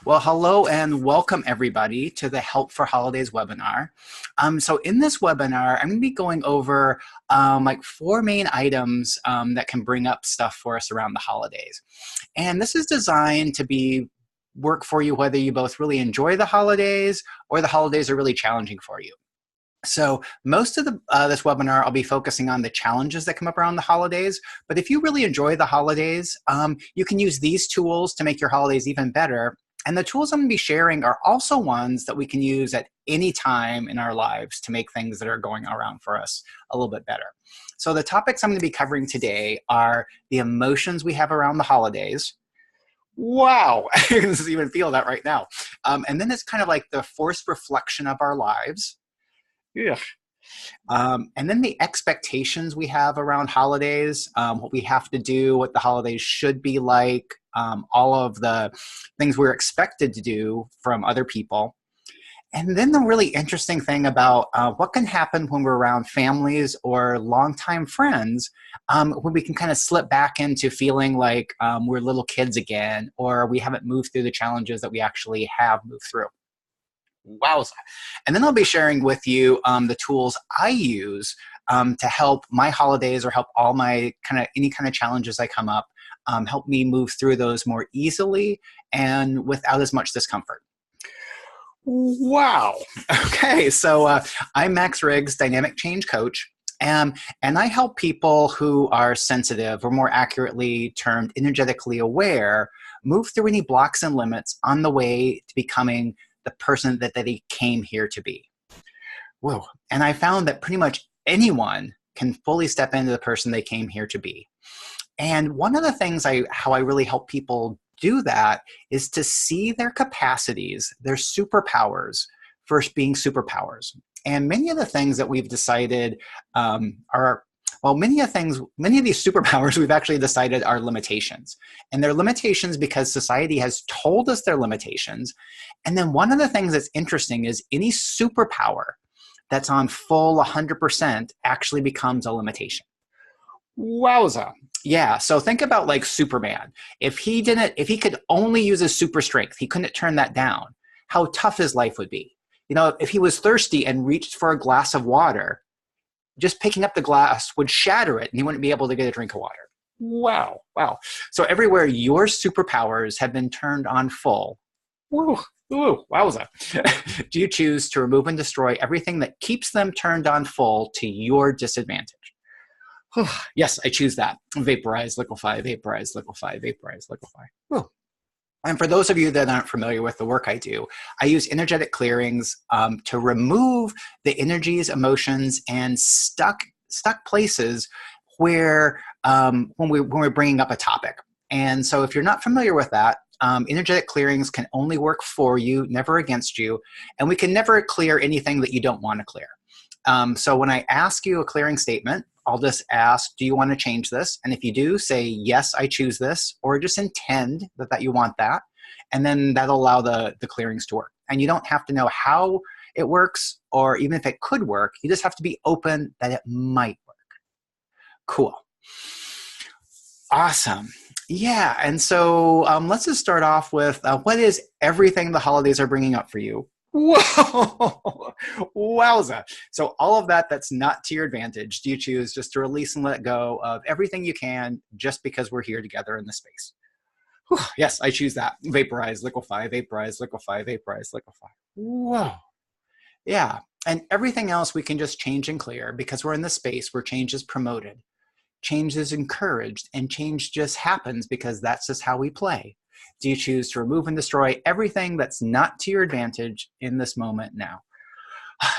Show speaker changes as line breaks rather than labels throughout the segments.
Well, hello and welcome everybody to the Help for Holidays webinar. So in this webinar, I'm going to be going over like four main items that can bring up stuff for us around the holidays. And this is designed to be work for you whether you both really enjoy the holidays or the holidays are really challenging for you. So most of this webinar, I'll be focusing on the challenges that come up around the holidays. But if you really enjoy the holidays, you can use these tools to make your holidays even better. And the tools I'm going to be sharing are also ones that we can use at any time in our lives to make things that are going around for us a little bit better. So the topics I'm going to be covering today are the emotions we have around the holidays. Wow, I can even feel that right now. And then it's kind of like the forced reflection of our lives. Yeah. And then the expectations we have around holidays, what we have to do, what the holidays should be like, all of the things we're expected to do from other people. And then the really interesting thing about what can happen when we're around families or longtime friends, when we can kind of slip back into feeling like we're little kids again, or we haven't moved through the challenges that we actually have moved through. Wowza. And then I'll be sharing with you the tools I use to help my holidays or help all my any kind of challenges that come up, help me move through those more easily and without as much discomfort. Wow. Okay, so I'm Max Riggs, Dynamic Change Coach, and I help people who are sensitive, or more accurately termed energetically aware, move through any blocks and limits on the way to becoming the person that they came here to be. Whoa. And I found that pretty much anyone can fully step into the person they came here to be. And one of the things how I really help people do that is to see their capacities, their superpowers, first being superpowers. And many of the things that we've decided many of these superpowers we've actually decided are limitations. And they're limitations because society has told us they're limitations. And then one of the things that's interesting is any superpower that's on full 100% actually becomes a limitation. Wowza. Yeah, so think about like Superman. If he could only use his super strength, he couldn't turn that down, how tough his life would be. You know, if he was thirsty and reached for a glass of water, just picking up the glass would shatter it and he wouldn't be able to get a drink of water. Wow. So everywhere your superpowers have been turned on full, wowza. Do you choose to remove and destroy everything that keeps them turned on full to your disadvantage? Yes, I choose that. Vaporize, liquefy, vaporize, liquefy, vaporize, liquefy. And for those of you that aren't familiar with the work I do, I use energetic clearings to remove the energies, emotions, and stuck places where when we're bringing up a topic. And so if you're not familiar with that, energetic clearings can only work for you, never against you, and we can never clear anything that you don't want to clear. So when I ask you a clearing statement, I'll just ask, do you want to change this? And if you do, say, yes, I choose this, or just intend that you want that. And then that'll allow the clearings to work. And you don't have to know how it works, or even if it could work, you just have to be open that it might work. Cool. Awesome. Yeah, and so let's just start off with what is everything the holidays are bringing up for you? Whoa, wowza. So all of that's not to your advantage. Do you choose just to release and let go of everything you can just because we're here together in this space? Whew, yes, I choose that. Vaporize, liquefy, vaporize, liquefy, vaporize, liquefy. Whoa. Yeah, and everything else we can just change and clear because we're in the space where change is promoted, change is encouraged, and change just happens because that's just how we play. Do you choose to remove and destroy everything that's not to your advantage in this moment now?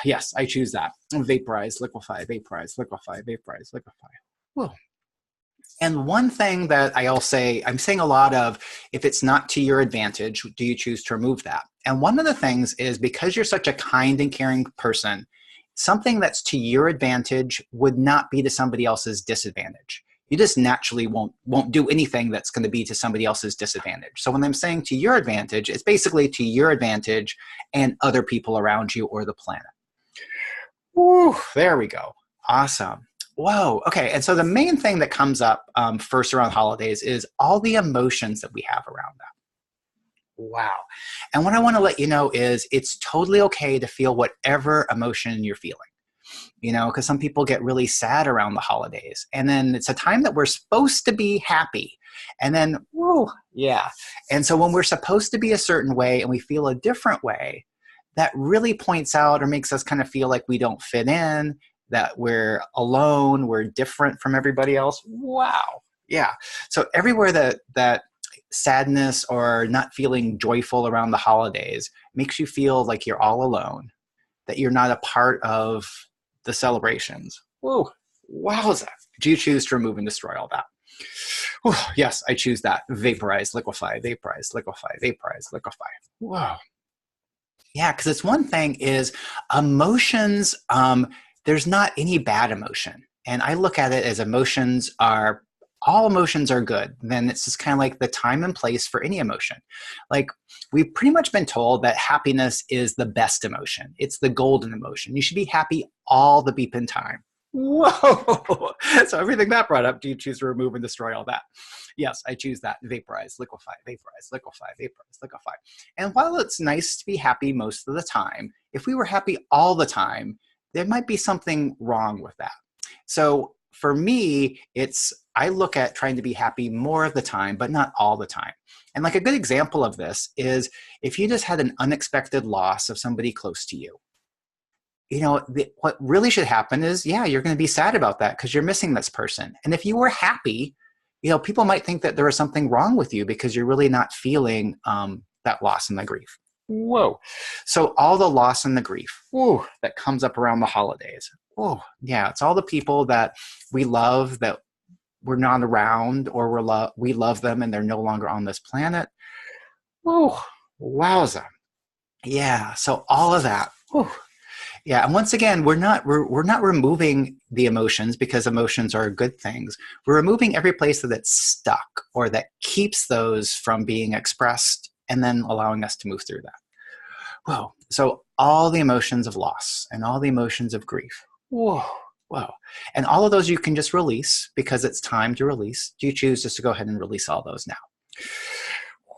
Yes, I choose that. Vaporize, liquefy, vaporize, liquefy, vaporize, liquefy. Whoa. And one thing that I'm saying a lot of, if it's not to your advantage, do you choose to remove that? And one of the things is because you're such a kind and caring person, something that's to your advantage would not be to somebody else's disadvantage. You just naturally won't do anything that's going to be to somebody else's disadvantage. So when I'm saying to your advantage, it's basically to your advantage and other people around you or the planet. Woo, there we go. Awesome. Whoa. Okay. And so the main thing that comes up first around holidays is all the emotions that we have around that. Wow. And what I want to let you know is it's totally okay to feel whatever emotion you're feeling. Because some people get really sad around the holidays. And then it's a time that we're supposed to be happy. And then, whoa, yeah. And so when we're supposed to be a certain way and we feel a different way, that really points out or makes us kind of feel like we don't fit in, that we're alone, we're different from everybody else. Wow. Yeah. So everywhere that sadness or not feeling joyful around the holidays makes you feel like you're all alone, that you're not a part of the celebrations. Whoa, wowza. Do you choose to remove and destroy all that? Whew, yes, I choose that. Vaporize, liquefy, vaporize, liquefy, vaporize, liquefy. Whoa. Yeah, because it's one thing is emotions, there's not any bad emotion. And I look at it as all emotions are good. Then it's just kind of like the time and place for any emotion. Like we've pretty much been told that happiness is the best emotion. It's the golden emotion. You should be happy all the beeping time. Whoa! So everything that brought up, do you choose to remove and destroy all that? Yes, I choose that. Vaporize, liquefy, vaporize, liquefy, vaporize, liquefy. And while it's nice to be happy most of the time, if we were happy all the time, there might be something wrong with that. So for me, I look at trying to be happy more of the time, but not all the time. And like a good example of this is if you just had an unexpected loss of somebody close to you, what really should happen is, yeah, you're going to be sad about that because you're missing this person. And if you were happy, people might think that there is something wrong with you because you're really not feeling that loss and the grief. Whoa. So all the loss and the grief, whoa, that comes up around the holidays. Oh, yeah, it's all the people that we love that we're not around, or we love them and they're no longer on this planet. Oh, wowza. Yeah, so all of that. Whew. Yeah, and once again, we're not removing the emotions because emotions are good things. We're removing every place that it's stuck or that keeps those from being expressed and then allowing us to move through that. Whoa. So all the emotions of loss and all the emotions of grief. Whoa. Whoa. And all of those you can just release because it's time to release. Do you choose just to go ahead and release all those now?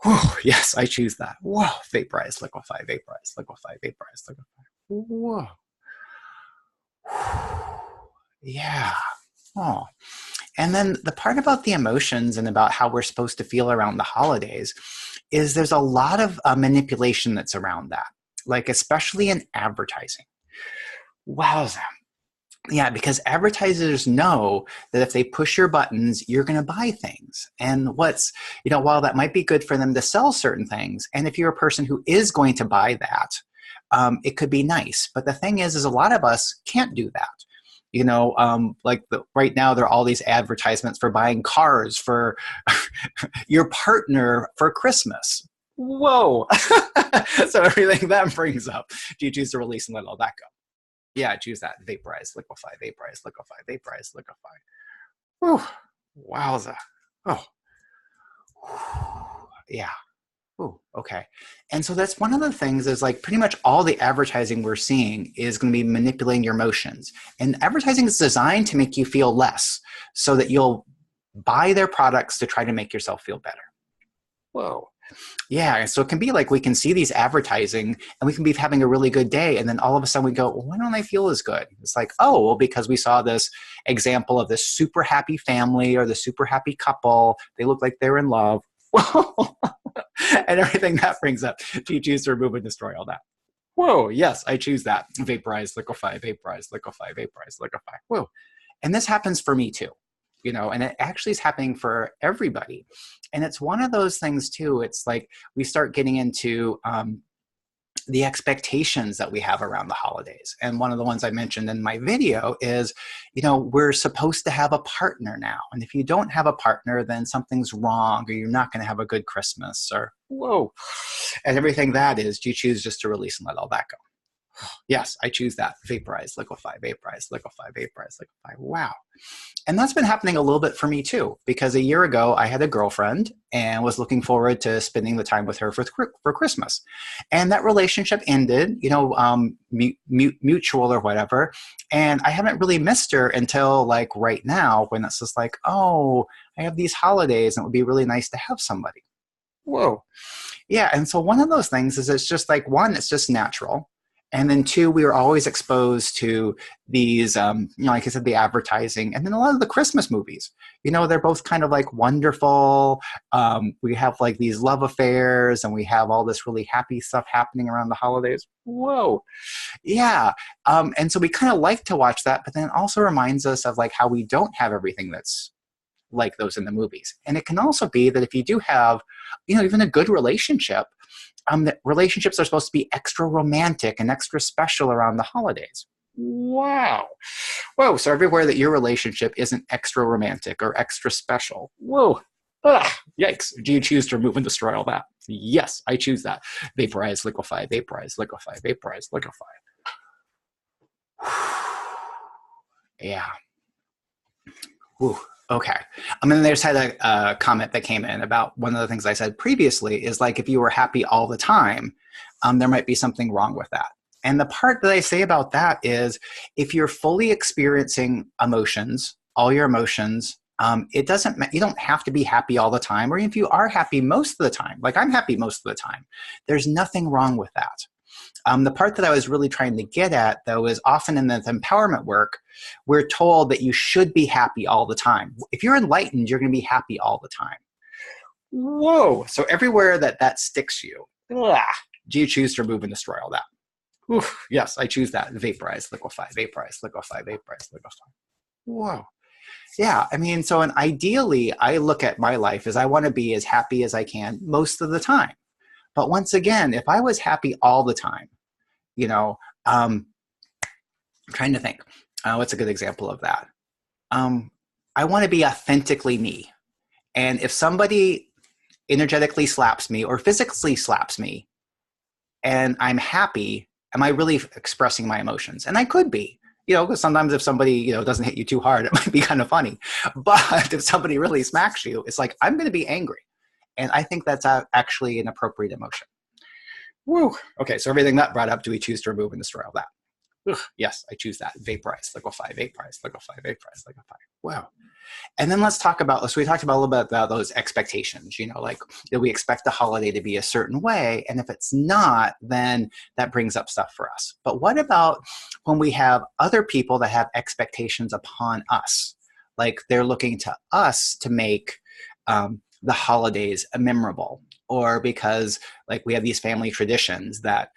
Whoa. Yes, I choose that. Whoa. Vaporize, liquefy, vaporize, liquefy, vaporize, liquefy. Whoa. Yeah. Oh. And then the part about the emotions and about how we're supposed to feel around the holidays is there's a lot of manipulation that's around that, like especially in advertising. Wowza. Yeah, because advertisers know that if they push your buttons, you're going to buy things. And while that might be good for them to sell certain things, and if you're a person who is going to buy that, it could be nice. But the thing is a lot of us can't do that. Right now, there are all these advertisements for buying cars for your partner for Christmas. Whoa. So everything that brings up, do you choose to release and let all that go? Yeah, I choose that. Vaporize, liquefy, vaporize, liquefy, vaporize, liquefy. Whew. Wowza. Oh. Yeah. Ooh, okay. And so that's one of the things is like pretty much all the advertising we're seeing is going to be manipulating your emotions. And advertising is designed to make you feel less so that you'll buy their products to try to make yourself feel better. Whoa. Yeah, so it can be like we can see these advertising and we can be having a really good day and then all of a sudden we go, well, why don't I feel as good? It's like, oh, well, because we saw this example of this super happy family or the super happy couple. They look like they're in love. And everything that brings up. Do you choose to remove and destroy all that? Whoa, yes, I choose that. Vaporize, liquefy, vaporize, liquefy, vaporize, liquefy. Whoa. And this happens for me too. And it actually is happening for everybody. And it's one of those things too. It's like we start getting into the expectations that we have around the holidays. And one of the ones I mentioned in my video is, we're supposed to have a partner now. And if you don't have a partner, then something's wrong or you're not going to have a good Christmas or whoa. And everything that is, do you choose just to release and let all that go? Yes, I choose that. Vaporize, liquefy, vaporize, liquefy, vaporize, liquefy. Wow. And that's been happening a little bit for me too, because a year ago I had a girlfriend and was looking forward to spending the time with her for Christmas. And that relationship ended, mutual or whatever. And I haven't really missed her until like right now when it's just like, oh, I have these holidays and it would be really nice to have somebody. Whoa. Yeah, and so one of those things is it's just like one, it's just natural. And then two, we were always exposed to these, like I said, the advertising, and then a lot of the Christmas movies. They're both kind of like wonderful. We have like these love affairs, and we have all this really happy stuff happening around the holidays. Whoa, yeah. And so we kind of like to watch that, but then it also reminds us of like how we don't have everything that's like those in the movies. And it can also be that if you do have, even a good relationship, that relationships are supposed to be extra romantic and extra special around the holidays. Wow. Whoa. So everywhere that your relationship isn't extra romantic or extra special. Whoa. Ugh, yikes. Do you choose to remove and destroy all that? Yes, I choose that. Vaporize, liquefy, vaporize, liquefy, vaporize, liquefy. Yeah. Whew. Okay. And then there's had a comment that came in about one of the things I said previously is like if you were happy all the time, there might be something wrong with that. And the part that I say about that is if you're fully experiencing emotions, all your emotions, you don't have to be happy all the time. Or if you are happy most of the time, like I'm happy most of the time, there's nothing wrong with that. The part that I was really trying to get at, though, is often in the empowerment work, we're told that you should be happy all the time. If you're enlightened, you're going to be happy all the time. Whoa. So everywhere that sticks you, do you choose to remove and destroy all that? Oof, yes, I choose that. Vaporize, liquefy, vaporize, liquefy, vaporize, liquefy. Whoa. Yeah, so ideally, I look at my life as I want to be as happy as I can most of the time. But once again, if I was happy all the time, I'm trying to think, what's a good example of that? I want to be authentically me. And if somebody energetically slaps me or physically slaps me and I'm happy, am I really expressing my emotions? And I could be, because sometimes if somebody, doesn't hit you too hard, it might be kind of funny. But if somebody really smacks you, it's like, I'm going to be angry. And I think that's actually an appropriate emotion. Woo. Okay, so everything that brought up, do we choose to remove and destroy all that? Ugh, yes, I choose that. Vaporize, liquefy, vaporize, liquefy, vaporize, liquefy. Wow. And then let's talk about, so we talked about a little bit about those expectations, like we expect the holiday to be a certain way. And if it's not, then that brings up stuff for us. But what about when we have other people that have expectations upon us? Like they're looking to us to make the holidays memorable, or because like we have these family traditions that,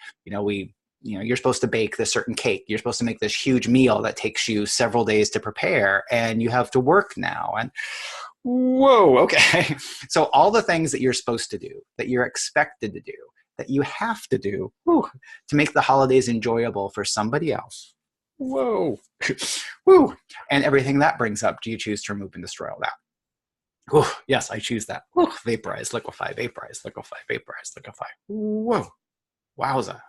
you're supposed to bake this certain cake. You're supposed to make this huge meal that takes you several days to prepare, and you have to work now. And whoa, okay. So all the things that you're supposed to do, that you're expected to do, that you have to do to make the holidays enjoyable for somebody else. Whoa. Woo. And everything that brings up, do you choose to remove and destroy all that? Oh, yes, I choose that. Vaporize, liquefy, vaporize, liquefy, vaporize, liquefy. Whoa. Wowza.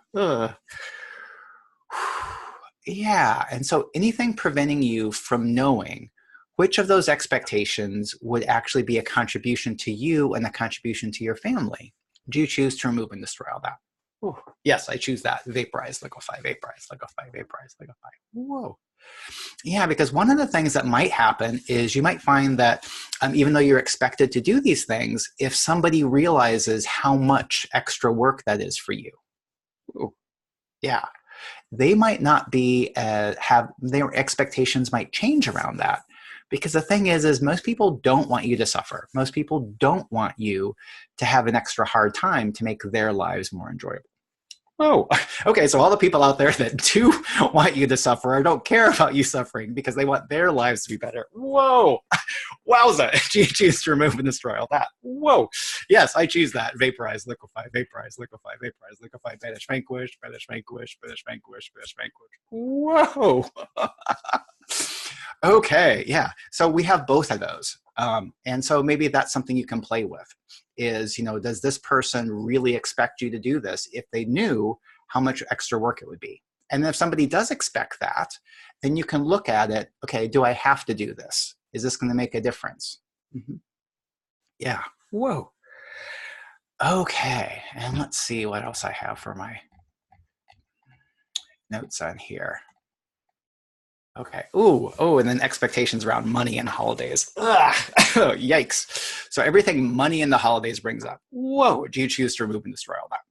Yeah. And so anything preventing you from knowing which of those expectations would actually be a contribution to you and a contribution to your family, do you choose to remove and destroy all that? Ooh. Yes, I choose that. Vaporize, liquefy, vaporize, liquefy, vaporize, liquefy. Whoa. Yeah, because one of the things that might happen is you might find that even though you're expected to do these things, if somebody realizes how much extra work that is for you, yeah, they might not be have their expectations might change around that. Because the thing is most people don't want you to suffer. Most people don't want you to have an extra hard time to make their lives more enjoyable. Oh, okay. So all the people out there that do want you to suffer or don't care about you suffering because they want their lives to be better. Whoa. Wowza. Do you choose to remove and destroy all that? Whoa. Yes, I choose that. Vaporize, liquefy, vaporize, liquefy, vaporize, liquefy, banish, vanquish, banish, vanquish, banish, vanquish, banish, vanquish. Whoa. Okay. Yeah. So we have both of those. And so maybe that's something you can play with is, does this person really expect you to do this if they knew how much extra work it would be? And if somebody does expect that, then you can look at it. Okay, do I have to do this? Is this going to make a difference? Mm-hmm. Yeah. Whoa. Okay. And let's see what else I have for my notes on here. Okay. Ooh, oh, and then expectations around money and holidays. Ugh. Yikes. So everything money in the holidays brings up. Whoa. Do you choose to remove and destroy all that?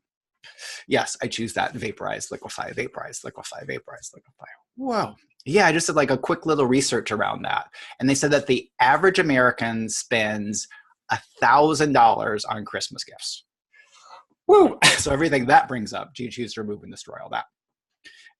Yes, I choose that. Vaporize, liquefy, vaporize, liquefy, vaporize, liquefy. Whoa. Yeah, I just did like a quick little research around that. And they said that the average American spends $1,000 on Christmas gifts. Woo! So everything that brings up, do you choose to remove and destroy all that?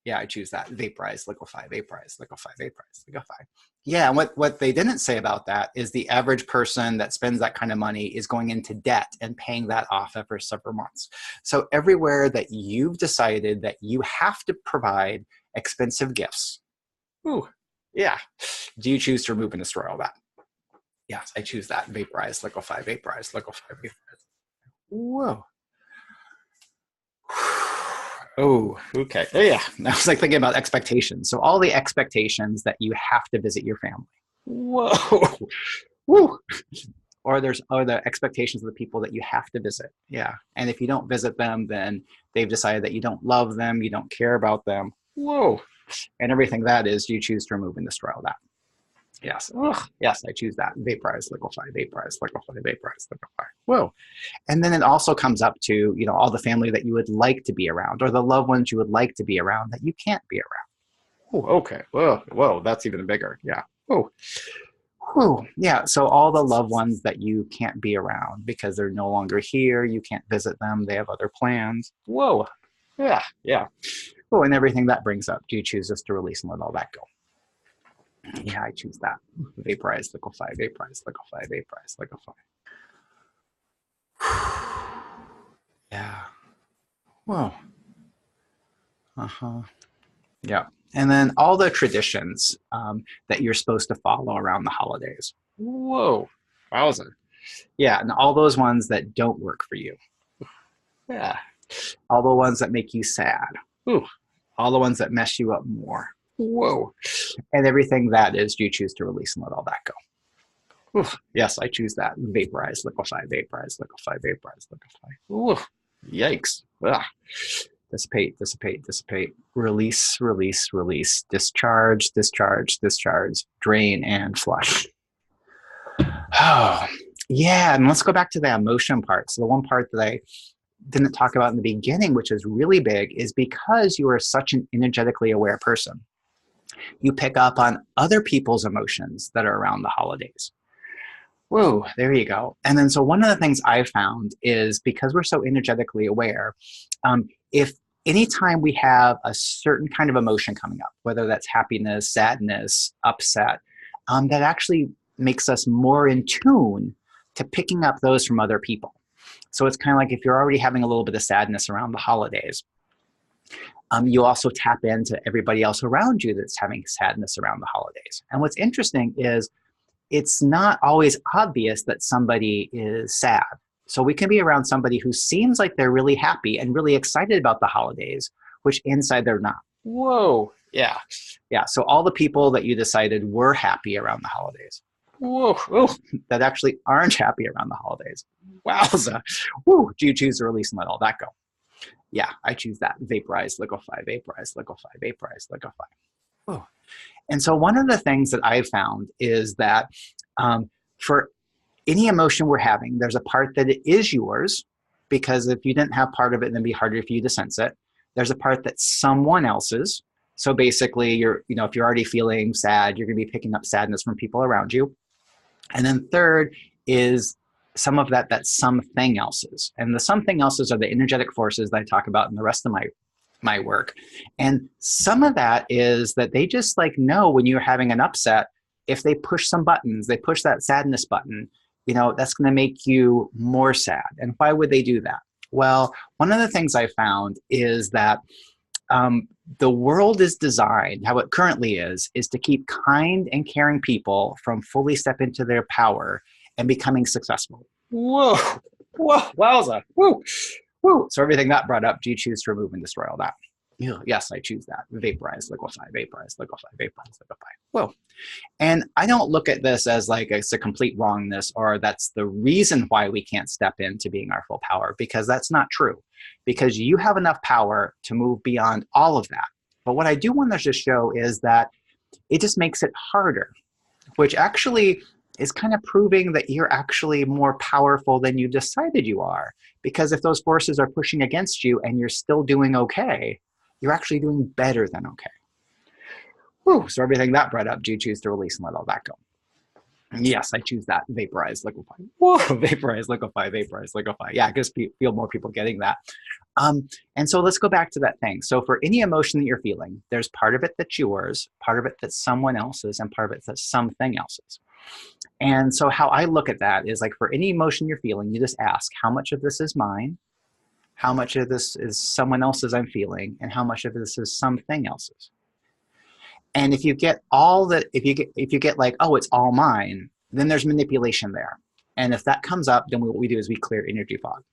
Yeah, I choose that. Vaporize, liquefy, vaporize, liquefy, vaporize, liquefy. Yeah, and what they didn't say about that is the average person that spends that kind of money is going into debt and paying that off every several months. So everywhere that you've decided that you have to provide expensive gifts, ooh, yeah, do you choose to remove and destroy all that? Yes, I choose that. Vaporize, liquefy, vaporize, liquefy, vaporize. Whoa. Oh, okay. Oh, yeah. I was like thinking about expectations. So all the expectations that you have to visit your family. Whoa. Woo. Or the expectations of the people that you have to visit. Yeah. And if you don't visit them, then they've decided that you don't love them, you don't care about them. Whoa. And everything that is, you choose to remove and destroy all that. Yes. Ugh. Yes, I choose that. Vaporize, liquefy, vaporize, liquefy, vaporize, liquefy. Whoa. And then it also comes up to, all the family that you would like to be around or the loved ones you would like to be around that you can't be around. Oh, okay. Whoa, that's even bigger. Yeah. Oh, whew. Yeah. So all the loved ones that you can't be around because they're no longer here, you can't visit them, they have other plans. Whoa. Yeah. Yeah. Oh, and everything that brings up, do you choose just to release and let all that go? Yeah, I choose that. Vaporize, liquefy, vaporize, liquefy, vaporize, liquefy. Yeah. Whoa. Uh-huh. Yeah. And then all the traditions that you're supposed to follow around the holidays. Whoa. Wowza. Yeah. And all those ones that don't work for you. Yeah. All the ones that make you sad. Ooh. All the ones that mess you up more. Whoa. And everything that is, you choose to release and let all that go. Ooh. Yes, I choose that. Vaporize, liquefy, vaporize, liquefy, vaporize, liquefy. Ooh. Yikes. Ugh. Dissipate, dissipate, dissipate, release, release, release, discharge, discharge, discharge, drain, and flush. Oh, yeah. And let's go back to the emotion part. So the one part that I didn't talk about in the beginning, which is really big, is because you are such an energetically aware person, you pick up on other people's emotions that are around the holidays. Whoa, there you go. And then, so one of the things I found is because we're so energetically aware, if anytime we have a certain kind of emotion coming up, whether that's happiness, sadness, upset, that actually makes us more in tune to picking up those from other people. So it's kind of like if you're already having a little bit of sadness around the holidays, you also tap into everybody else around you that's having sadness around the holidays. And what's interesting is it's not always obvious that somebody is sad. So we can be around somebody who seems like they're really happy and really excited about the holidays, which inside they're not. Whoa. Yeah. Yeah. So all the people that you decided were happy around the holidays. Whoa. Oh, that actually aren't happy around the holidays. Wowza. Woo. Do you choose to release and let all that go? Yeah, I choose that. Vaporize, liquefy, vaporize, liquefy, vaporize, liquefy. Whoa. And so one of the things that I've found is that for any emotion we're having, there's a part that it is yours, because if you didn't have part of it, then it'd be harder for you to sense it. There's a part that's someone else's. So basically, if you're already feeling sad, you're going to be picking up sadness from people around you. And then third is some of that's something else's. And the something else's are the energetic forces that I talk about in the rest of my work. And some of that is that they just know when you're having an upset, if they push some buttons, they push that sadness button, that's going to make you more sad. And why would they do that? Well, one of the things I found is that the world is designed, how it currently is to keep kind and caring people from fully step into their power and becoming successful. Whoa, whoa, wowza, woo. Woo. So everything that brought up, do you choose to remove and destroy all that? Yes, I choose that. Vaporize, liquefy, vaporize, liquefy, vaporize, liquefy. Whoa. And I don't look at this as it's a complete wrongness or that's the reason why we can't step into being our full power, because that's not true. Because you have enough power to move beyond all of that. But what I do want to just show is that it just makes it harder, which actually is kind of proving that you're actually more powerful than you decided you are. Because if those forces are pushing against you and you're still doing okay, you're actually doing better than okay. Whew. So everything that brought up, do you choose to release and let all that go? Yes, I choose that. Vaporize, liquefy. Whoa, vaporize, liquefy, vaporize, liquefy. Yeah, I just feel more people getting that. And so let's go back to that thing. So for any emotion that you're feeling, there's part of it that's yours, part of it that's someone else's, and part of it that's something else's. And so how I look at that is like for any emotion you're feeling, you just ask, how much of this is mine? How much of this is someone else's I'm feeling? And how much of this is something else's? And if you get all that, if you get like, oh, it's all mine, then there's manipulation there. And if that comes up, then what we do is we clear energy fog.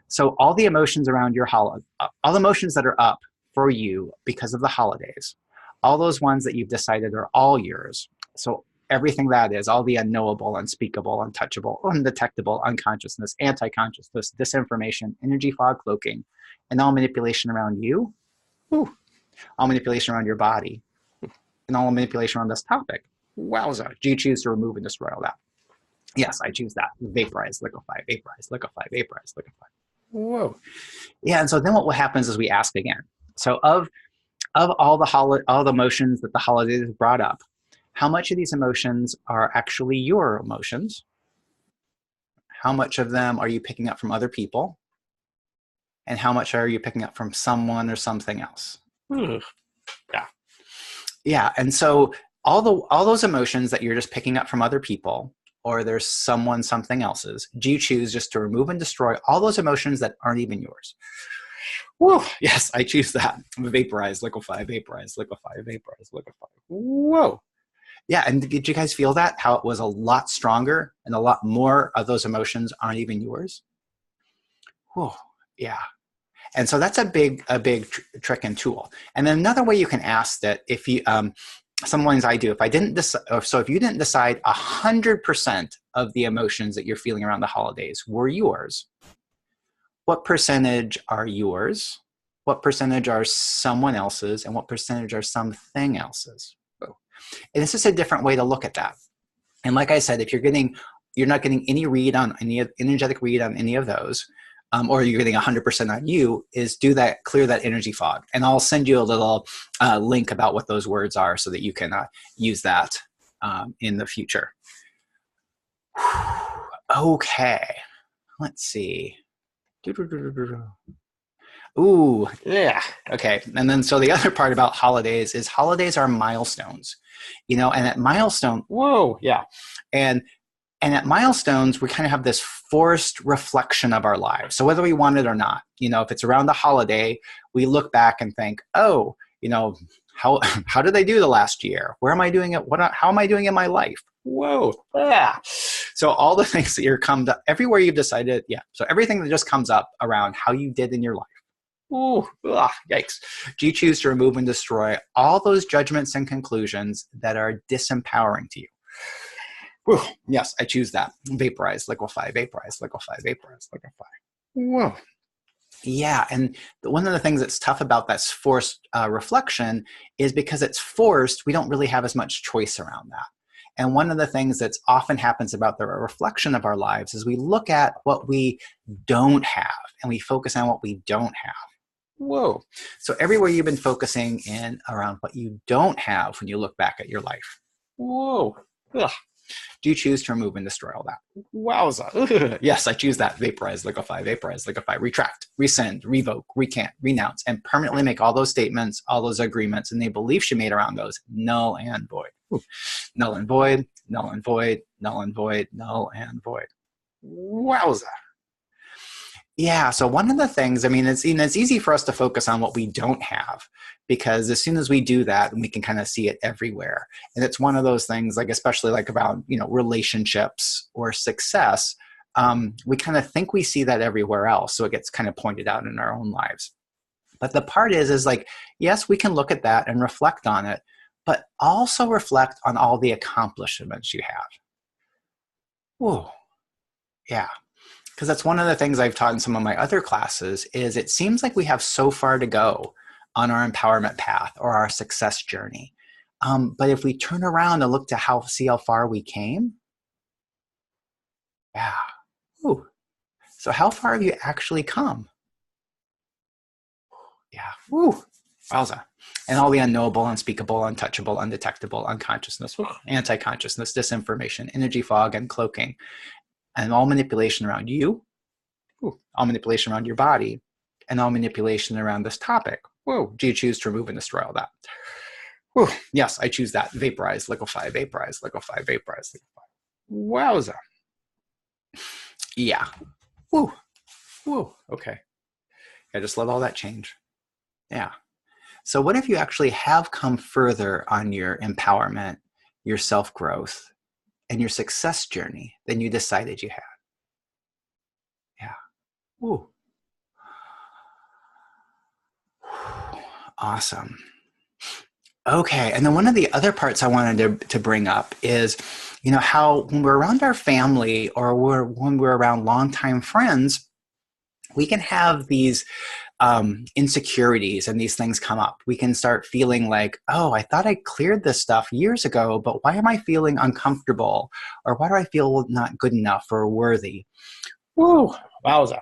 So all the emotions around your all the emotions that are up for you because of the holidays, all those ones that you've decided are all yours. So everything that is, all the unknowable, unspeakable, untouchable, undetectable, unconsciousness, anti-consciousness, disinformation, energy fog cloaking, and all manipulation around you, all manipulation around your body, and all manipulation around this topic. Wowza. Do you choose to remove and destroy all that? Yes, I choose that. Vaporize, liquefy, vaporize, liquefy, vaporize, liquefy. Whoa. Yeah, and so then what happens is we ask again. So of all the emotions that the holidays brought up, how much of these emotions are actually your emotions? How much of them are you picking up from other people? And how much are you picking up from someone or something else? Yeah. Yeah, and so all those emotions that you're just picking up from other people, or there's someone, something else's, do you choose just to remove and destroy all those emotions that aren't even yours? Whoa, yes, I choose that. Vaporize, liquefy, vaporize, liquefy, vaporize, liquefy. Whoa. Yeah, and did you guys feel that? How it was a lot stronger and a lot more of those emotions aren't even yours? Whoa, yeah. And so that's a big trick and tool. And then another way you can ask that, if you, some ones I do, if I didn't decide, so if you didn't decide 100% of the emotions that you're feeling around the holidays were yours, what percentage are yours? What percentage are someone else's? And what percentage are something else's? And this is a different way to look at that. And like I said, if you're not getting any read on any energetic read on any of those, or you're getting 100% on you, is do that, clear that energy fog. And I'll send you a little link about what those words are so that you can use that in the future. Okay, let's see. Ooh, yeah, okay. And then so the other part about holidays is holidays are milestones, and at milestone, whoa, yeah. And at milestones, we kind of have this forced reflection of our lives. So whether we want it or not, if it's around the holiday, we look back and think, oh, how did I do the last year? Where am I doing it? How am I doing in my life? Whoa, yeah. So all the things that you're come to, everywhere you've decided, yeah. So everything that just comes up around how you did in your life. Ooh, yikes. Do you choose to remove and destroy all those judgments and conclusions that are disempowering to you? Whew, yes, I choose that. Vaporize, liquefy, vaporize, liquefy, vaporize, liquefy. Whoa. Yeah, and one of the things that's tough about that forced reflection is because it's forced, we don't really have as much choice around that. And one of the things that's often happens about the reflection of our lives is we look at what we don't have and we focus on what we don't have. Whoa. So everywhere you've been focusing in around what you don't have when you look back at your life. Whoa. Ugh. Do you choose to remove and destroy all that? Wowza. Yes, I choose that. Vaporize, liquefy, retract, rescind, revoke, recant, renounce, and permanently make all those statements, all those agreements, and the beliefs you made around those null and void. Ooh. Null and void, null and void, null and void, null and void. Wowza. Yeah, so one of the things, it's easy for us to focus on what we don't have, because as soon as we do that, we can kind of see it everywhere. And it's one of those things, like especially like about relationships or success, we kind of think we see that everywhere else, so it gets kind of pointed out in our own lives. But the part is like, yes, we can look at that and reflect on it, but also reflect on all the accomplishments you have. Whoa, yeah. Because that's one of the things I've taught in some of my other classes is it seems like we have so far to go on our empowerment path or our success journey. But if we turn around and look to see how far we came, yeah. Ooh. So how far have you actually come? Yeah. Woo. Wowza. And all the unknowable, unspeakable, untouchable, undetectable, unconsciousness, anti-consciousness, disinformation, energy fog, and cloaking, and all manipulation around you, all manipulation around your body, and all manipulation around this topic. Whoa. Do you choose to remove and destroy all that? Whew. Yes, I choose that. Vaporize, liquefy, vaporize, liquefy, vaporize, liquefy. Wowza. Yeah. Woo. Woo. Okay. I just let all that change. Yeah. So what if you actually have come further on your empowerment, your self-growth, and your success journey than you decided you had? Yeah. Woo. Awesome. Okay. And then one of the other parts I wanted to bring up is, how when we're around our family or when we're around longtime friends, we can have these insecurities and these things come up. We can start feeling like, oh, I thought I cleared this stuff years ago, but why am I feeling uncomfortable? Or why do I feel not good enough or worthy? Whoa, wowza.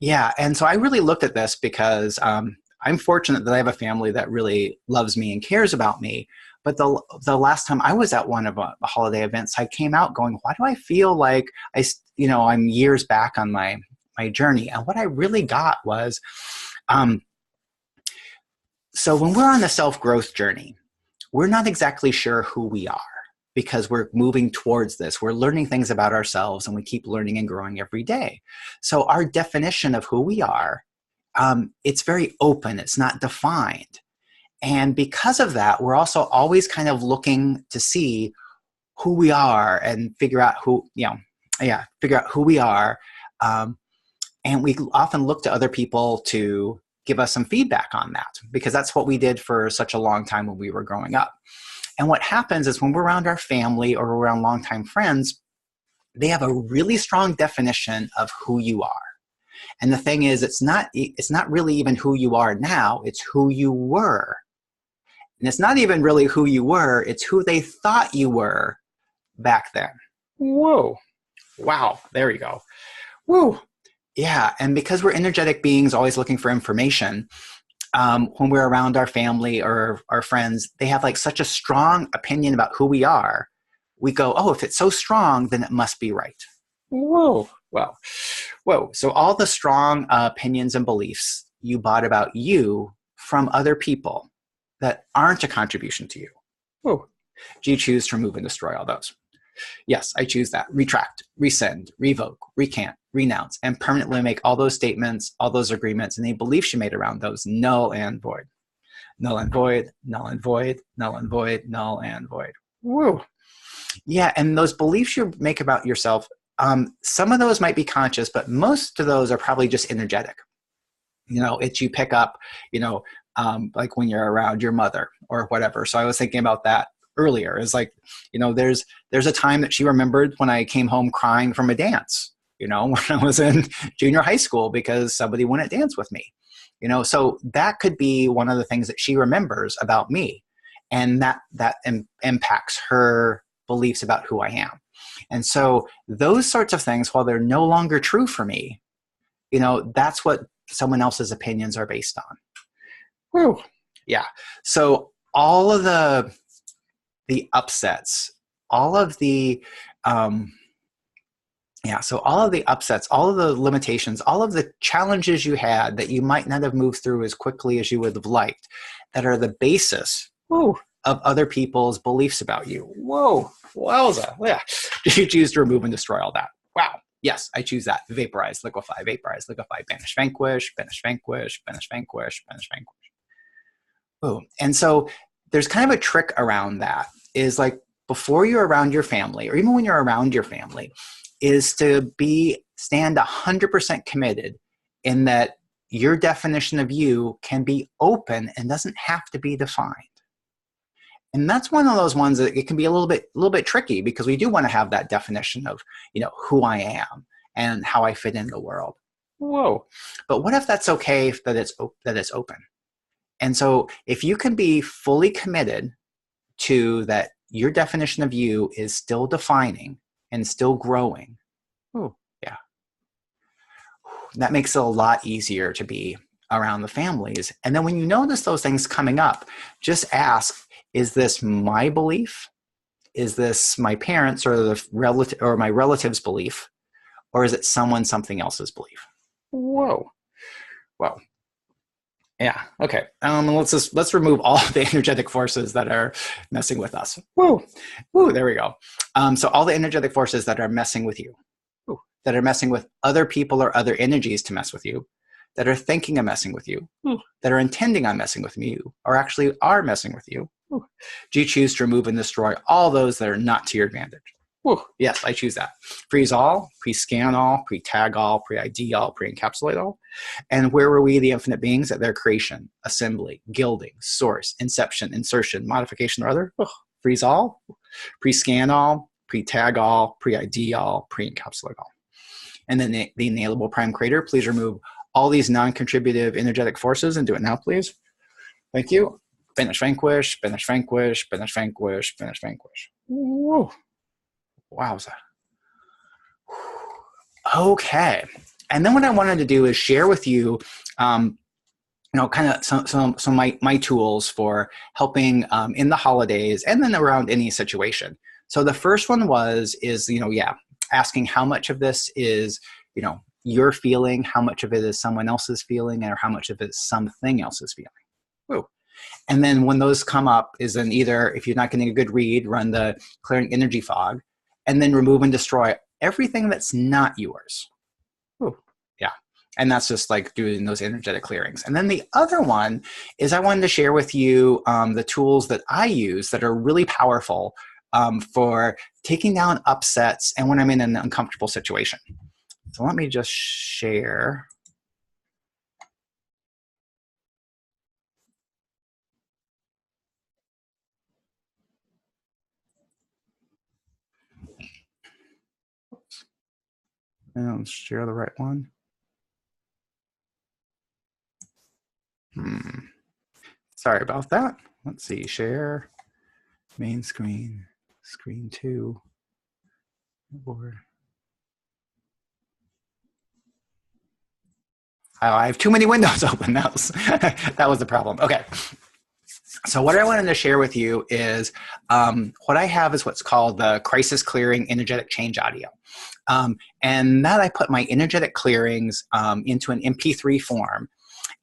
Yeah, and so I really looked at this because I'm fortunate that I have a family that really loves me and cares about me. But the last time I was at one of the holiday events, I came out going, why do I feel like I'm years back on my journey? And what I really got was, so when we're on a self-growth journey, we're not exactly sure who we are because we're moving towards this. We're learning things about ourselves and we keep learning and growing every day. So our definition of who we are, it's very open. It's not defined. And because of that, we're also always kind of looking to see who we are and figure out who we are. And we often look to other people to give us some feedback on that because that's what we did for such a long time when we were growing up. And what happens is when we're around our family or around longtime friends, they have a really strong definition of who you are. And the thing is, it's not really even who you are now, it's who you were. And it's not even really who you were, it's who they thought you were back then. Whoa. Wow. There you go. Woo. Yeah. And because we're energetic beings always looking for information, when we're around our family or our friends, they have like such a strong opinion about who we are. We go, oh, if it's so strong, then it must be right. Whoa. Well, whoa. So all the strong opinions and beliefs you bought about you from other people that aren't a contribution to you. Whoa. Do you choose to remove and destroy all those? Yes, I choose that. Retract, rescind, revoke, recant, renounce, and permanently make all those statements, all those agreements, and any beliefs you made around those null and void. Null and void, null and void, null and void, null and void. Woo. Yeah, and those beliefs you make about yourself, some of those might be conscious, but most of those are probably just energetic. It's you pick up, like when you're around your mother or whatever. So I was thinking about that earlier. Is like, there's a time that she remembered when I came home crying from a dance, when I was in junior high school because somebody wouldn't dance with me. So that could be one of the things that she remembers about me. And that impacts her beliefs about who I am. And so those sorts of things, while they're no longer true for me, that's what someone else's opinions are based on. Whew. Yeah. So all of the upsets, all of the all of the upsets, all of the limitations, all of the challenges you had that you might not have moved through as quickly as you would have liked, that are the basis of other people's beliefs about you. Whoa. Wowza. Yeah. Do you choose to remove and destroy all that? Wow. Yes, I choose that. Vaporize, liquefy, banish, vanquish, banish, vanquish, banish, vanquish, banish, vanquish. Boom. And so there's kind of a trick around that is like before you're around your family or even when you're around your family is to stand 100% committed in that your definition of you can be open and doesn't have to be defined. And that's one of those ones that it can be a little bit tricky because we do want to have that definition of, who I am and how I fit in the world. Whoa. But what if that's okay that it's open? And so if you can be fully committed Two, that your definition of you is still defining and still growing. Oh, yeah. That makes it a lot easier to be around the families. And then when you notice those things coming up, just ask, is this my belief? Is this my parents or the relative or my relative's belief? Or is it something else's belief? Whoa. Whoa. Yeah. Okay. Let's remove all the energetic forces that are messing with us. Woo. Woo. There we go. So all the energetic forces that are messing with you, that are messing with other people or other energies to mess with you, that are thinking of messing with you, that are intending on messing with you, or actually are messing with you. Do you choose to remove and destroy all those that are not to your advantage? Yes, I choose that. Freeze all, pre-scan all, pre-tag all, pre-ID all, pre-encapsulate all. And where were we, the infinite beings, at their creation, assembly, gilding, source, inception, insertion, modification, or other? Freeze all, pre-scan all, pre-tag all, pre-ID all, pre-encapsulate all. And then the inalienable prime creator, please remove all these non-contributive energetic forces and do it now, please. Thank you. Finish, vanquish, finish, vanquish, finish, vanquish, finish, vanquish. Whoa. Wowza. Okay. And then what I wanted to do is share with you, kind of some of my tools for helping in the holidays and then around any situation. So the first one is asking how much of this is, you're feeling, how much of it is someone else's feeling, or how much of it is something else's feeling. Woo. And then when those come up is then either, if you're not getting a good read, run the clearing energy fog, and then remove and destroy everything that's not yours. Ooh, yeah. And that's just like doing those energetic clearings. And then the other one is I wanted to share with you the tools that I use that are really powerful for taking down upsets and when I'm in an uncomfortable situation. So let me just share. And share the right one. Sorry about that. Let's see, share, main screen, screen 2, board. Oh, I have too many windows open. That was the problem. Okay. So what I wanted to share with you is what I have is what's called the Crisis Clearing Energetic Change Audio. And that I put my energetic clearings into an MP3 form.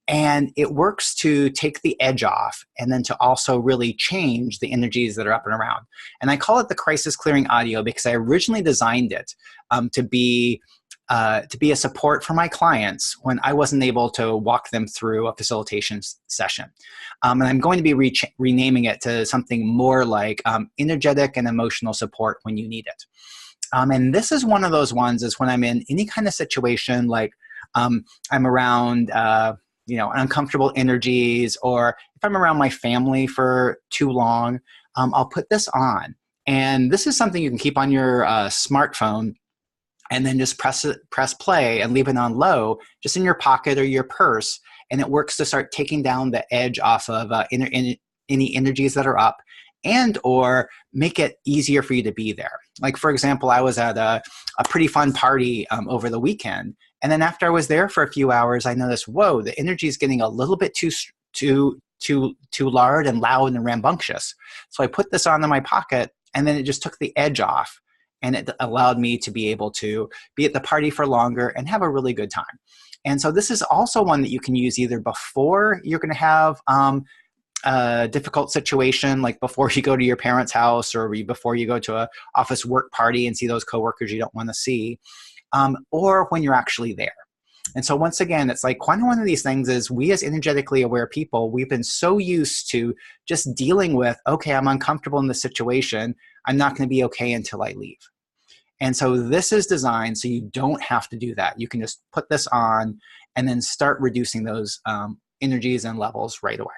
And it works to take the edge off and then to also really change the energies that are up and around. And I call it the Crisis Clearing Audio because I originally designed it to be a support for my clients when I wasn't able to walk them through a facilitation session. And I'm going to be renaming it to something more like energetic and emotional support when you need it. And this is one of those ones is when I'm in any kind of situation, like I'm around uncomfortable energies, or if I'm around my family for too long, I'll put this on. And this is something you can keep on your smartphone and then just press play and leave it on low, just in your pocket or your purse. And it works to start taking down the edge off of any energies that are up, and or make it easier for you to be there. Like, for example, I was at a pretty fun party over the weekend. And then after I was there for a few hours, I noticed, whoa, the energy is getting a little bit too large and loud and rambunctious. So I put this on in my pocket, and then it just took the edge off. And it allowed me to be able to be at the party for longer and have a really good time. And so this is also one that you can use either before you're going to have a difficult situation, like before you go to your parents' house, or before you go to an office work party and see those coworkers you don't want to see, or when you're actually there. And so once again, it's like one of these things is we as energetically aware people, we've been so used to just dealing with, okay, I'm uncomfortable in this situation. I'm not going to be okay until I leave. And so this is designed so you don't have to do that. You can just put this on and then start reducing those energies and levels right away.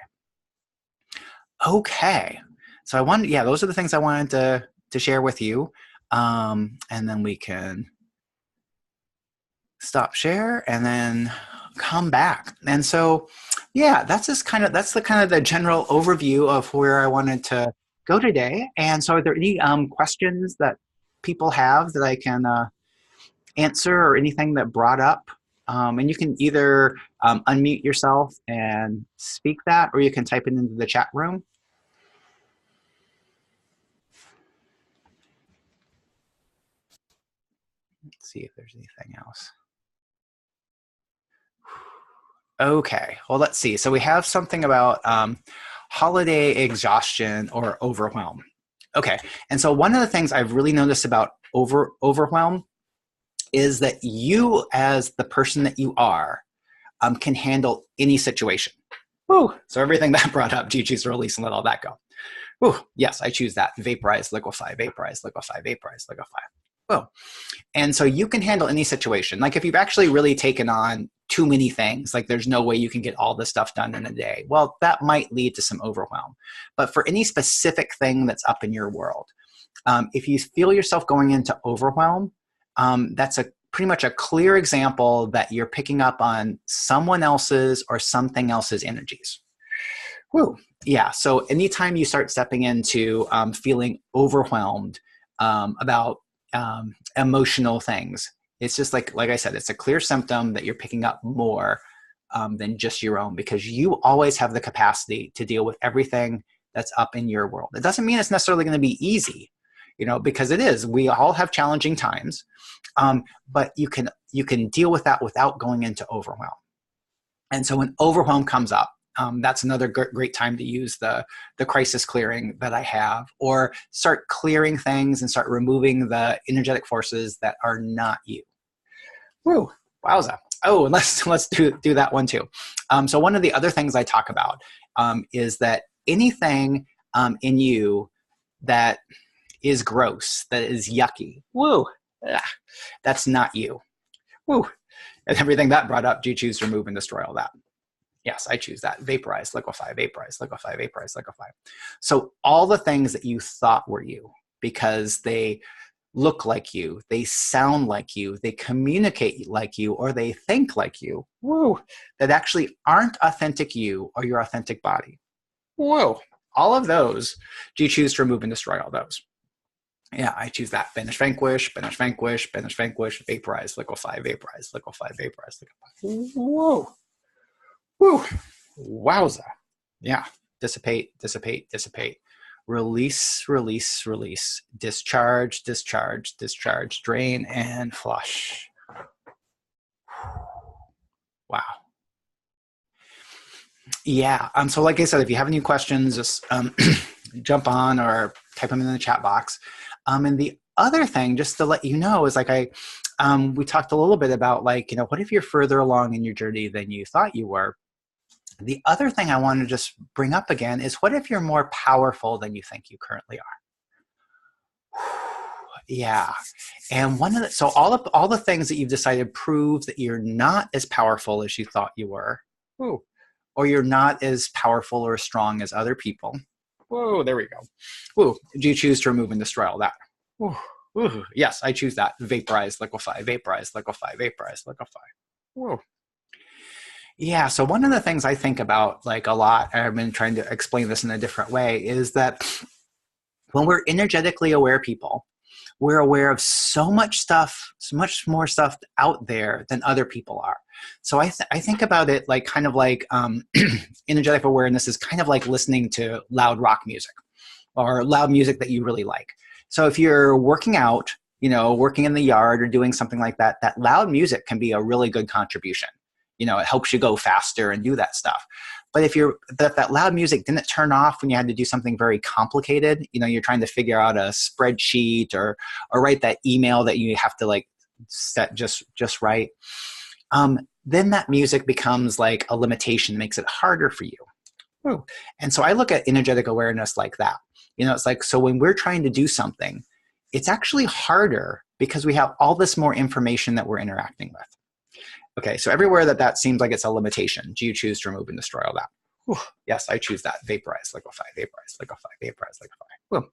Okay. So those are the things I wanted to share with you. And then we can stop share and then come back. And so, yeah, that's the kind of the general overview of where I wanted to go today. And so are there any questions that people have that I can answer, or anything that brought up? And you can either unmute yourself and speak that, or you can type it into the chat room. Let's see if there's anything else. Okay, well, let's see. So we have something about holiday exhaustion or overwhelm. Okay, and so one of the things I've really noticed about overwhelm is that you, as the person that you are, can handle any situation. Woo! So everything that brought up, do you choose to release and let all that go? Woo! Yes, I choose that. Vaporize, liquefy, vaporize, liquefy, vaporize, liquefy. Whoa. And so you can handle any situation. Like if you've actually really taken on too many things, like there's no way you can get all this stuff done in a day, well, that might lead to some overwhelm. But for any specific thing that's up in your world, if you feel yourself going into overwhelm, that's pretty much a clear example that you're picking up on someone else's or something else's energies. Woo. Yeah, so anytime you start stepping into feeling overwhelmed about emotional things, it's just like I said, it's a clear symptom that you're picking up more than just your own, because you always have the capacity to deal with everything that's up in your world. It doesn't mean it's necessarily going to be easy, because it is. We all have challenging times, but you can deal with that without going into overwhelm. And so when overwhelm comes up, that's another great time to use the crisis clearing that I have, or start clearing things and start removing the energetic forces that are not you. Woo, wowza. Oh, and let's do that one too. So one of the other things I talk about is that anything in you that is gross, that is yucky, woo, that's not you. Woo, and everything that brought up, do you choose to remove and destroy all that? Yes, I choose that. Vaporize, liquefy, vaporize, liquefy, vaporize, liquefy. So all the things that you thought were you, because they look like you, they sound like you, they communicate like you, or they think like you, woo, that actually aren't authentic you or your authentic body. Whoa, all of those, do you choose to remove and destroy all those? Yeah, I choose that. Banish, vanquish, banish, vanquish, banish, vanquish, vaporize, liquefy, vaporize, liquefy, vaporize, liquefy. Whoa. Woo! Wowza. Yeah. Dissipate, dissipate, dissipate. Release, release, release. Discharge, discharge, discharge. Drain and flush. Wow. Yeah. So like I said, if you have any questions, just jump on or type them in the chat box. And the other thing, just to let you know, is like we talked a little bit about, like, what if you're further along in your journey than you thought you were? The other thing I want to just bring up again is, what if you're more powerful than you think you currently are? Yeah. And so all the things that you've decided prove that you're not as powerful as you thought you were. Ooh. Or you're not as powerful or strong as other people. Whoa, there we go. Woo. Do you choose to remove and destroy all that? Woo. Woo. Yes, I choose that. Vaporize, liquefy, vaporize, liquefy, vaporize, liquefy. Whoa. Yeah, so one of the things I think about like a lot, I've been trying to explain this in a different way, is that when we're energetically aware people, we're aware of so much stuff, so much more stuff out there than other people are. So I think about it like kind of like energetic awareness is kind of like listening to loud rock music or loud music that you really like. So if you're working out, working in the yard or doing something like that, that loud music can be a really good contribution. It helps you go faster and do that stuff. But if that loud music didn't turn off when you had to do something very complicated, you're trying to figure out a spreadsheet or write that email that you have to like set just right, then that music becomes like a limitation, makes it harder for you. Ooh. And so I look at energetic awareness like that. It's like, so when we're trying to do something, it's actually harder because we have all this more information that we're interacting with. Okay, so everywhere that seems like it's a limitation, do you choose to remove and destroy all that? Whew. Yes, I choose that. Vaporize, liquefy, vaporize, liquefy, vaporize, liquefy.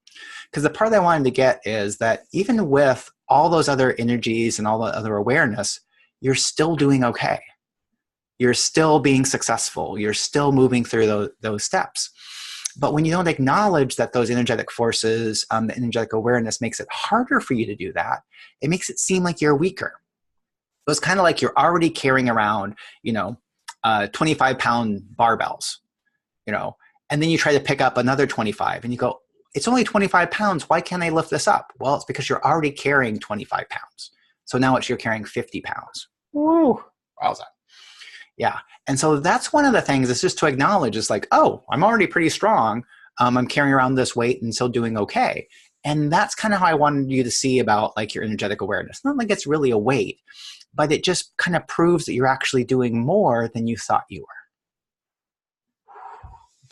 Because the part that I wanted to get is that even with all those other energies and all the other awareness, you're still doing okay. You're still being successful. You're still moving through those steps. But when you don't acknowledge that those energetic forces, the energetic awareness makes it harder for you to do that. It makes it seem like you're weaker. So it's kind of like you're already carrying around, 25-pound barbells, and then you try to pick up another 25 and you go, it's only 25 pounds. Why can't I lift this up? Well, it's because you're already carrying 25 pounds. So now you're carrying 50 pounds. Woo. Wowza. Yeah. And so that's one of the things, is just to acknowledge, is like, oh, I'm already pretty strong. I'm carrying around this weight and still doing okay. And that's kind of how I wanted you to see about like your energetic awareness. Not like it's really a weight, but it just kind of proves that you're actually doing more than you thought you were.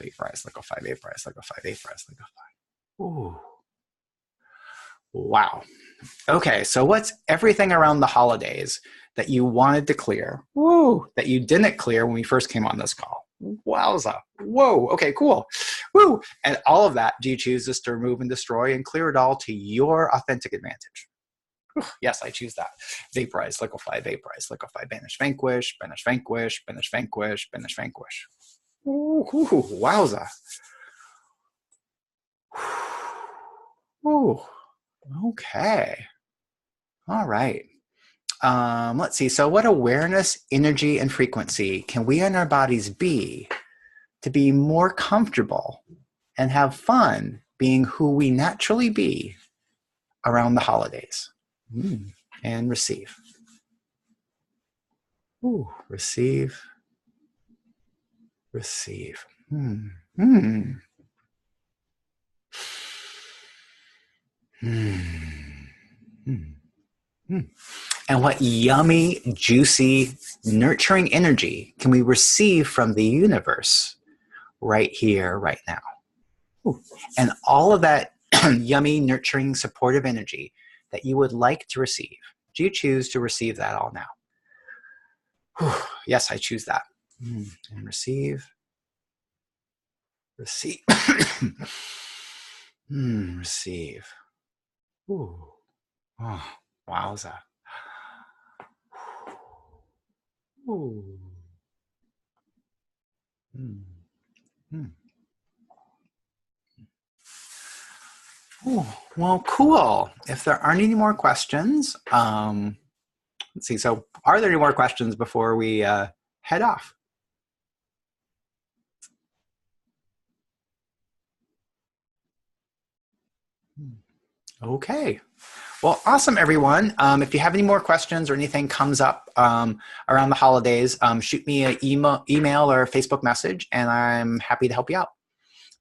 Vaporize, liquefy, vaporize, liquefy, vaporize, liquefy. Ooh. Wow. Okay, so what's everything around the holidays that you wanted to clear, that you didn't clear when we first came on this call? Wowza. Whoa. Okay, cool. Woo. And all of that, do you choose just to remove and destroy and clear it all to your authentic advantage? Yes, I choose that. Vaporize, liquefy, vaporize, liquefy, banish, vanquish, banish, vanquish, banish, vanquish, banish, vanquish. Ooh, wowza. Ooh, okay. All right. Let's see. So what awareness, energy, and frequency can we and our bodies be to be more comfortable and have fun being who we naturally be around the holidays? And receive. Ooh, receive. Receive. And what yummy, juicy, nurturing energy can we receive from the universe right here, right now? Ooh. And all of that yummy, nurturing, supportive energy that you would like to receive, do you choose to receive that all now? Whew. Yes, I choose that. And receive. Receive. Receive. Ooh. Oh, wowza. Ooh. Ooh. Well, cool. If there aren't any more questions, let's see. So are there any more questions before we head off? Okay. Well, awesome, everyone. If you have any more questions or anything comes up around the holidays, shoot me an email or Facebook message, and I'm happy to help you out.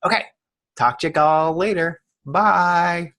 Okay. Talk to you all later. Bye.